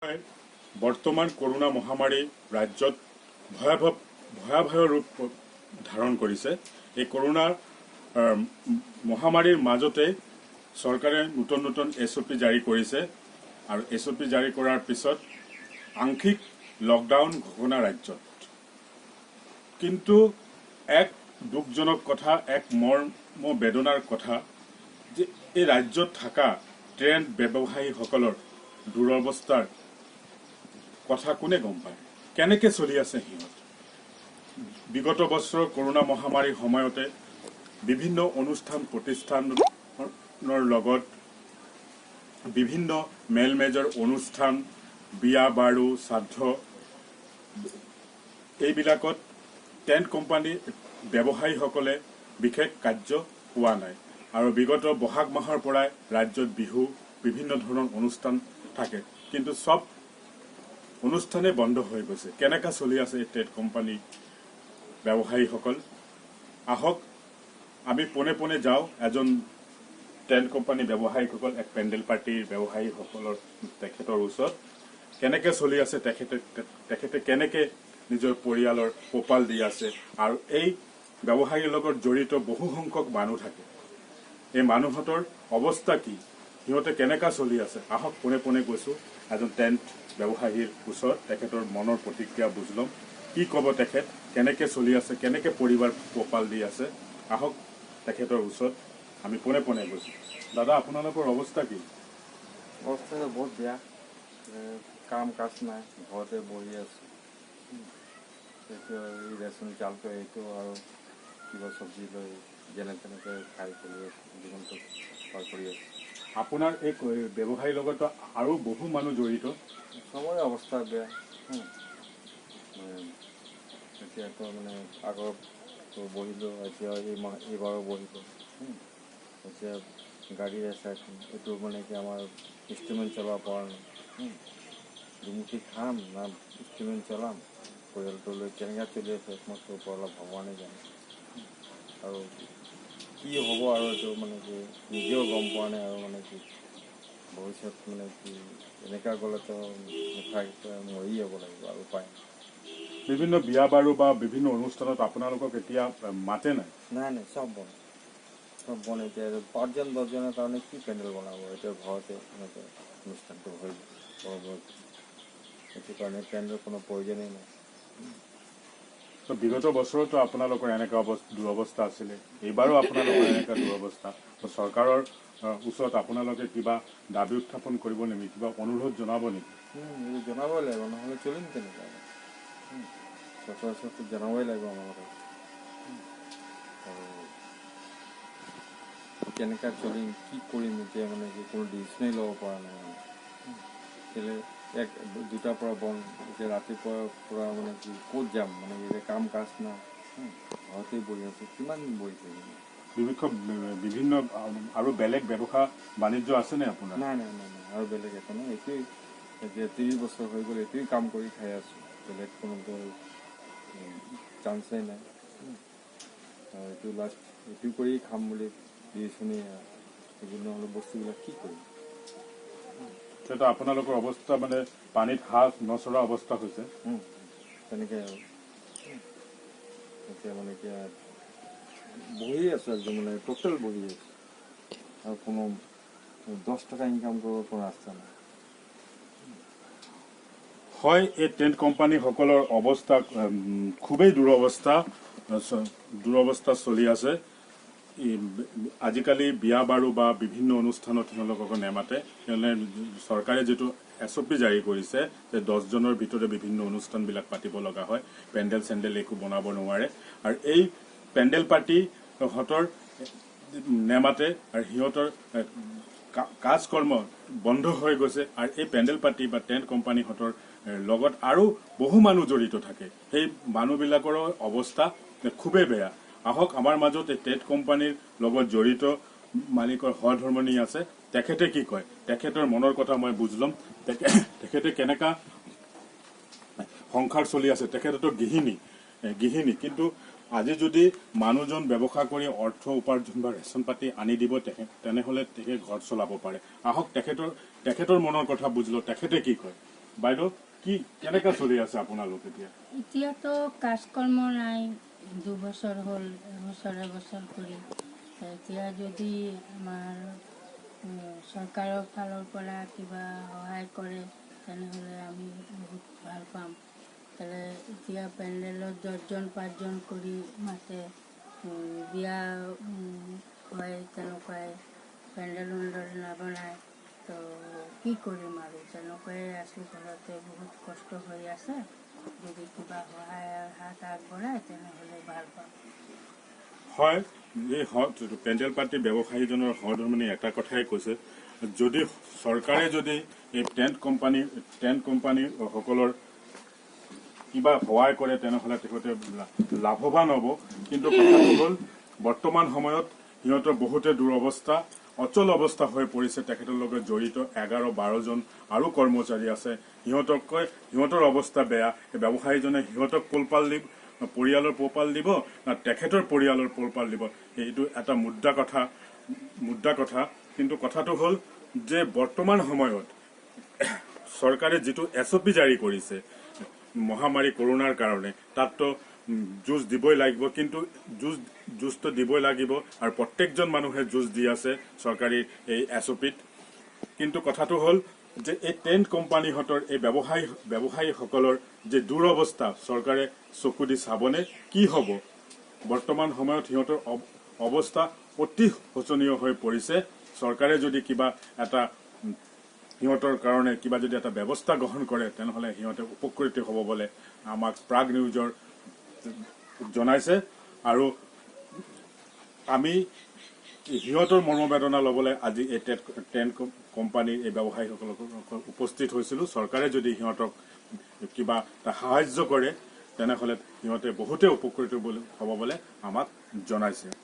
বৰ্তমান কৰোনা মহামাৰী ৰাজ্যত ভয়াবহ ৰূপ ধাৰণ কৰিছে। এই কৰোনা মহামাৰীৰ মাজতে চৰকাৰে নতুন SOP জাৰি কৰিছে আৰু SOP জাৰি কৰাৰ পিছত আংশিক লকডাউন ঘোষণা ৰাজ্যত। কিন্তু এক দুখজনক কথা, এক মৰ্ম বেদনাৰ কথা যে এই ৰাজ্যত থকা ট্ৰেন ব্যৱসায়ীসকলৰ দুৰৱস্থাৰ কথা কোনে গম পায়, কেনেকে চলি আছে সিহঁত। বিগত বছৰ কৰোনা মহামাৰীৰ সময়তে বিভিন্ন অনুষ্ঠান প্ৰতিষ্ঠানৰ লগত বিভিন্ন মেলমেজৰ অনুষ্ঠান, বিয়া বাৰু, শ্ৰাদ্ধ এইবিলাকত টেণ্ট কোম্পানী ব্যৱসায়ীসকলে বিশেষ কাৰ্য পোৱা নাই। আৰু বিগত বহাগ মাহৰ পৰাই ৰাজ্যত বিহু বিভিন্ন ধৰণৰ অনুষ্ঠান থাকে, কিন্তু সব অনুষ্ঠানে বন্ধ হৈ গৈছে। কেনেকা চলি আছে এই টেণ্ট কোম্পানী ব্যৱসায়ীসকল। আহক আমি পোনে পোনে যাওঁ এজন টেণ্ট কোম্পানী ব্যৱসায়ীসকল, এক পেণ্ডেল পাৰ্টিৰ ব্যৱসায়ীসকলৰ তেখেতৰ ওচৰত কেনেকে চলি আছে, তেখেতে কেনেকে নিজৰ পৰিয়ালৰ পোহপাল দি আছে আৰু এই ব্যৱসায়ীৰ লগত জড়িত বহু সংখ্যক মানুহ থাকে। এই মানুহৰ অৱস্থা কি, সিহঁতে কেনেকা চলি আছে। আহক পোনে পোনে গৈছো এজন টেণ্ট ব্যৱসায়ীৰ ওচৰত, তেখেতৰ মনৰ প্ৰতিক্ৰিয়া বুজ ল'ম। কি ক'ব তেখেত, কেনেকে চলি আছে, কেনেকে পৰিবাৰ পোহপাল দি আছে। আহক তেখেতৰ ওচৰত আমি পোনে পোনে গৈছো। দাদা, আপোনালোকৰ অৱস্থা কি? অৱস্থা বহুত বেয়া, কাম কাজ নাই, ঘৰতে বহি আছো। এইটো এই ৰেচন চাউলটো এইটো আৰু কিবা চব্জি লৈ যেনে তেনেকৈ খাই কৰি আছো, জীৱনটো পাৰ কৰি আছো। আপোনাৰ এই ব্যৱসায়ীৰ লগত আৰু বহু মানুহ জড়িত। চবৰে অৱস্থা বেয়া। এতিয়াতো মানে আগত বহিলোঁ, এতিয়া এইবাৰো বহিলোঁ। এতিয়া গাড়ী আছে এখন, এইটো মানে কি আমাৰ ইনষ্ট্ৰুমেণ্ট চলাব পৰা নাই। দুমুঠি খাম না ইনষ্ট্ৰুমেণ্ট চলাম, পৰিয়ালটো লৈ কেনেকৈ চলি আছে একমাত্ৰ ওপৰৱালা ভগৱানে জানে। আৰু কি হ'ব আৰু এইটো মানে কি নিজেও গম পোৱা নাই। আৰু মানে কি ভৱিষ্যত মানে কি এনেকুৱা গ'লেতো মুখাই মৰি যাব লাগিব আৰু উপায় নাই। বিভিন্ন বিয়া বাৰু বা বিভিন্ন অনুষ্ঠানত আপোনালোকক এতিয়া মাতে নাই? নাই, চব বন্ধ, চব বন্ধ। এতিয়া 5জন 10জনৰ কাৰণে কি পেণ্ডেল বনাব, এতিয়া ঘৰতে এনেকৈ অনুষ্ঠানটো হৈ যাব। সেইটো কাৰণে পেণ্ডেলৰ কোনো প্ৰয়োজনেই নাই। বিগত বছৰতো আপোনালোকৰ এনেকুৱা দুৰৱস্থা আছিলে, এইবাৰো আপোনালোকৰ এনেকুৱা দুৰৱস্থা। চৰকাৰৰ ওচৰত আপোনালোকে কিবা দাবী উত্থাপন কৰিব নেকি, কিবা অনুৰোধ জনাব নেকি? জনাবই লাগিব, নহ'লে চলিম কেনেকৈ। চৰকাৰৰ ওচৰত জনাবই লাগিব আমাক। আৰু কেনেকৈ চলিম, কি কৰিম, এতিয়া মানে কি কোনো ডিচিশ্যনেই ল'ব পৰা নাই। কেলৈ 1-2টাৰ পৰা বন্ধ, এতিয়া ৰাতিপুৱাৰ পৰা মানে কি ক'ত যাম, মানে এতিয়া কাম কাজ নাই, ঘৰতেই বহি আছোঁ, কিমান বহি থাকিম। বিভিন্ন আৰু বেলেগ ব্যৱসায় বাণিজ্য আছেনে আপোনাৰ? নাই, আৰু বেলেগ একো নাই। এইটোৱেই এতিয়া 30 বছৰ হৈ গ'ল, এইটোৱেই কাম কৰি খাই আছোঁ, বেলেগ কোনোতো চান্সেই নাই। এইটো লাষ্ট এইটো কৰিয়ে খাম বুলি ডিচিশ্যনেই নহ'লে বস্তুবিলাক কি কৰিম। সেইটো আপোনালোকৰ অৱস্থা মানে পানীত হাঁহ নচৰা অৱস্থা হৈছে। তেনেকৈ আৰু এতিয়া মানে এতিয়া বহি আছোঁ, একদম মানে টোটেল বহি আছোঁ, আৰু কোনো 10 টকা ইনকাম কৰিব কোনো ৰাস্তা নাই। হয়, এই টেণ্ট কোম্পানীসকলৰ অৱস্থা খুবেই দুৰৱস্থা চলি আছে। আজিকালি বিয়া বাৰু বা বিভিন্ন অনুষ্ঠানত তেওঁলোকক নেমাতে। চৰকাৰে যিটো SOP জাৰি কৰিছে যে 10জনৰ ভিতৰতে বিভিন্ন অনুষ্ঠানবিলাক পাতিব লগা হয়, পেণ্ডেল চেণ্ডেল একো বনাব নোৱাৰে। আৰু এই পেণ্ডেল পাৰ্টিহঁতৰ নেমাতে আৰু সিহঁতৰ কাজ কৰ্ম বন্ধ হৈ গৈছে। আৰু এই পেণ্ডেল পাৰ্টি বা টেণ্ট কোম্পানীহঁতৰ লগত আৰু বহু মানুহ জড়িত থাকে। সেই মানুহবিলাকৰো অৱস্থা খুবেই বেয়া। আহক আমাৰ মাজত এই টেণ্ট কোম্পানীৰ লগত জড়িত মালিকৰ সহধৰ্মণী আছে, তেখেতে কি কয়, তেখেতৰ মনৰ কথা মই বুজ ল'ম। তেখেতে কেনেকা সংসাৰ চলি আছে। তেখেতেতো গৃহিণী, কিন্তু আজি যদি মানুহজন ব্যৱসায় কৰি অৰ্থ উপাৰ্জন বা ৰেচন পাতি আনি দিব তেনেহ'লে তেখেতে ঘৰ চলাব পাৰে। আহক তেখেতৰ মনৰ কথা বুজ লওঁ, তেখেতে কি কয়। বাইদেউ কি কেনেকৈ চলি আছে আপোনালোক এতিয়া? এতিয়াতো কাজকৰ্ম নাই, 2 বছৰ হ'ল, এবছৰ কৰি। এতিয়া যদি আমাৰ চৰকাৰৰ ফালৰ পৰা কিবা সহায় কৰে তেনেহ'লে আমি বহুত ভাল পাম। এতিয়া পেণ্ডেলত 10জন 5জন কৰি মাতে, বিয়া হয়, তেনেকুৱাই পেণ্ডেল নবনায়। তো কি কৰিম আৰু, তেনেকুৱাই আছোঁ, ঘৰতে বহুত কষ্ট হৈ আছে। যদি কিবা সহায়ৰ হাত আগবঢ়ায় তেনেহ'লে ভাল পাম। হয়, এই পেণ্ডেল পাৰ্টি ব্যৱসায়ীজনৰ সহধৰ্মিনী এটা কথাই কৈছে, যদি চৰকাৰে যদি এই টেণ্ট কোম্পানী সকলৰ কিবা সহায় কৰে তেনেহ'লে তেখেতে লাভৱান হ'ব। কিন্তু কথাটো হ'ল বৰ্তমান সময়ত সিহঁতৰ বহুতে দুৰৱস্থা, অচল অৱস্থা হৈ পৰিছে। তেখেতৰ লগত জড়িত 11-12জন আৰু কৰ্মচাৰী আছে। সিহঁতৰ অৱস্থা বেয়া। এই ব্যৱসায়ীজনে সিহঁতক পৰিয়ালৰ পোহপাল দিব না তেখেতৰ পৰিয়ালৰ পোহপাল দিব, এইটো এটা মুদ্ৰা কথা। কিন্তু কথাটো হ'ল যে বৰ্তমান সময়ত চৰকাৰে যিটো SOP জাৰি কৰিছে মহামাৰী কৰোণাৰ কাৰণে, তাততো যুঁজ দিবই লাগিব। কিন্তু যুঁজটো দিবই লাগিব আৰু প্ৰত্যেকজন মানুহে যুঁজ দি আছে চৰকাৰী এই SOPত। কিন্তু কথাটো হ'ল যে এই টেণ্ট কোম্পানীহঁতৰ এই ব্যৱসায়ীসকলৰ যে দুৰৱস্থা চৰকাৰে চকু দি চাবনে, কি হ'ব? বৰ্তমান সময়ত সিহঁতৰ অৱস্থা অতি শোচনীয় হৈ পৰিছে। চৰকাৰে যদি কিবা এটা সিহঁতৰ কাৰণে কিবা যদি এটা ব্যৱস্থা গ্ৰহণ কৰে তেনেহ'লে সিহঁতে উপকৃত হ'ব বুলি আমাক প্ৰাগ নিউজৰ জনাইছে। আৰু আমি সিহঁতৰ মৰ্মবেদনা ল'বলৈ আজি এই টেণ্ট কোম্পানীৰ এই ব্যৱসায়ীসকলক উপস্থিত হৈছিলোঁ। চৰকাৰে যদি সিহঁতক কিবা এটা সাহায্য কৰে তেনেহ'লে সিহঁতে বহুতে উপকৃত হ'ব বুলি আমাক জনাইছে।